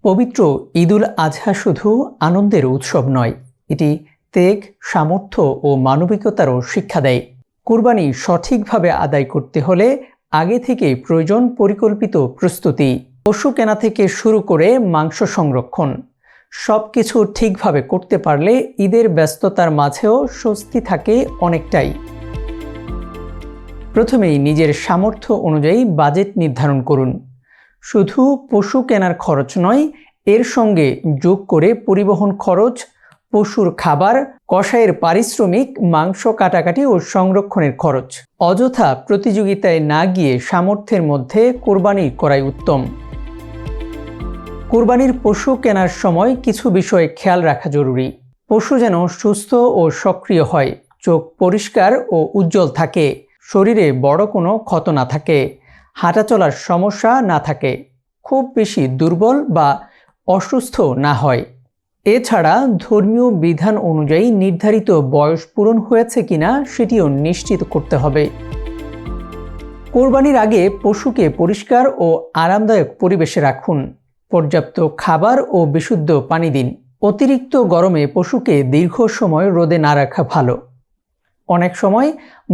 পবিত্র ঈদুল আজহা শুধু আনন্দের উৎসব নয়, এটি ত্যাগ, সামর্থ্য ও মানবিকতারও শিক্ষা দেয়। কুরবানি সঠিকভাবে আদায় করতে হলে আগে থেকেই প্রয়োজন পরিকল্পিত প্রস্তুতি। পশু কেনা থেকে শুরু করে মাংস সংরক্ষণ, সব কিছু ঠিকভাবে করতে পারলে ঈদের ব্যস্ততার মাঝেও স্বস্তি থাকে অনেকটাই। প্রথমেই নিজের সামর্থ্য অনুযায়ী বাজেট নির্ধারণ করুন। শুধু পশু কেনার খরচ নয়, এর সঙ্গে যোগ করে পরিবহন খরচ, পশুর খাবার, কসাইয়ের পারিশ্রমিক, মাংস কাটাকাটি ও সংরক্ষণের খরচ। অযথা প্রতিযোগিতায় না গিয়ে সামর্থ্যের মধ্যে কোরবানি করাই উত্তম। কোরবানির পশু কেনার সময় কিছু বিষয়ে খেয়াল রাখা জরুরি। পশু যেন সুস্থ ও সক্রিয় হয়, চোখ পরিষ্কার ও উজ্জ্বল থাকে, শরীরে বড় কোনো ক্ষত না থাকে, হাঁটাচলার সমস্যা না থাকে, খুব বেশি দুর্বল বা অসুস্থ না হয়। এছাড়া ধর্মীয় বিধান অনুযায়ী নির্ধারিত বয়স পূরণ হয়েছে কিনা সেটিও নিশ্চিত করতে হবে। কোরবানির আগে পশুকে পরিষ্কার ও আরামদায়ক পরিবেশে রাখুন। পর্যাপ্ত খাবার ও বিশুদ্ধ পানি দিন। অতিরিক্ত গরমে পশুকে দীর্ঘ সময় রোদে না রাখা ভালো। অনেক সময়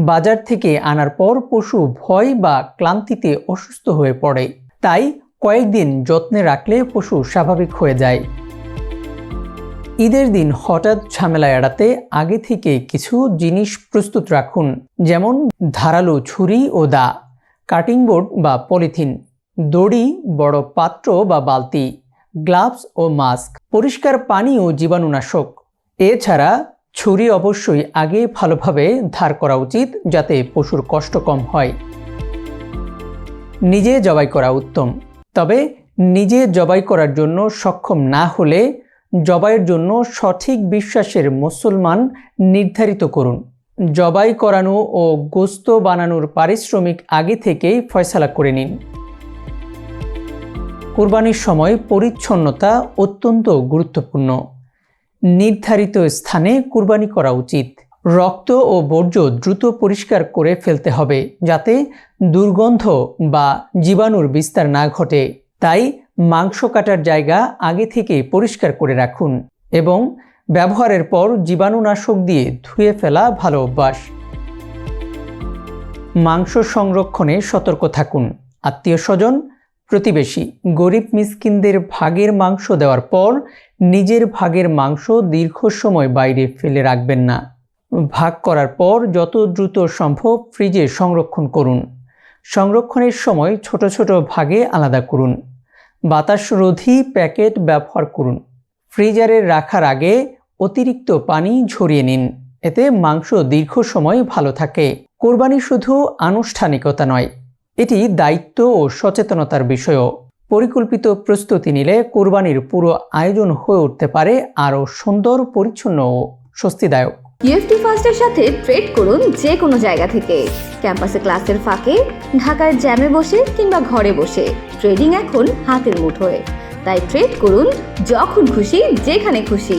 বাজার থেকে আনার পর পশু ভয় বা ক্লান্তিতে অসুস্থ হয়ে পড়ে, তাই কয়েকদিন যত্নে রাখলে পশু স্বাভাবিক হয়ে যায়। ঈদের দিন হঠাৎ ঝামেলা এড়াতে আগে থেকে কিছু জিনিস প্রস্তুত রাখুন, যেমন ধারালো ছুরি ও দা, কাটিং বোর্ড বা পলিথিন, দড়ি, বড় পাত্র বা বালতি, গ্লাভস ও মাস্ক, পরিষ্কার পানি ও জীবাণুনাশক। এছাড়া ছুরি অবশ্যই আগে ভালোভাবে ধার করা উচিত, যাতে পশুর কষ্ট কম হয়। নিজে জবাই করা উত্তম, তবে নিজে জবাই করার জন্য সক্ষম না হলে জবাইয়ের জন্য সঠিক বিশ্বাসের মুসলমান নির্ধারিত করুন। জবাই করানো ও গোশত বানানোর পারিশ্রমিক আগে থেকেই ফয়সালা করে নিন। কুরবানির সময় পরিচ্ছন্নতা অত্যন্ত গুরুত্বপূর্ণ। নির্ধারিত স্থানে কুরবানি করা উচিত। রক্ত ও বর্জ্য দ্রুত পরিষ্কার করে ফেলতে হবে, যাতে দুর্গন্ধ বা জীবাণুর বিস্তার না ঘটে। তাই মাংস কাটার জায়গা আগে থেকে পরিষ্কার করে রাখুন এবং ব্যবহারের পর জীবাণুনাশক দিয়ে ধুয়ে ফেলা ভালো অভ্যাস। মাংস সংরক্ষণে সতর্ক থাকুন। আত্মীয়স্বজন, প্রতিবেশী, গরিব মিসকিনদের ভাগের মাংস দেওয়ার পর নিজের ভাগের মাংস দীর্ঘ সময় বাইরে ফেলে রাখবেন না। ভাগ করার পর যত দ্রুত সম্ভব ফ্রিজে সংরক্ষণ করুন। সংরক্ষণের সময় ছোট ছোট ভাগে আলাদা করুন। বাতাসরোধী প্যাকেট ব্যবহার করুন। ফ্রিজারে রাখার আগে অতিরিক্ত পানি ঝরিয়ে নিন, এতে মাংস দীর্ঘ সময় ভালো থাকে। কোরবানি শুধু আনুষ্ঠানিকতা নয়, এটি দায়িত্ব ও সচেতনতার বিষয়ও। পরিকল্পিত প্রস্তুতি নিলে কোরবানির পুরো আয়োজন হয়ে উঠতে পারে আরও সুন্দর, পরিচ্ছন্ন ও স্বস্তিদায়ক। ইএফটি ফার্স্টের সাথে ট্রেড করুন যে কোনো জায়গা থেকে। ক্যাম্পাসে ক্লাসের ফাঁকে, ঢাকার জ্যামে বসে কিংবা ঘরে বসে, ট্রেডিং এখন হাতের মুঠোয়। তাই ট্রেড করুন যখন খুশি, যেখানে খুশি।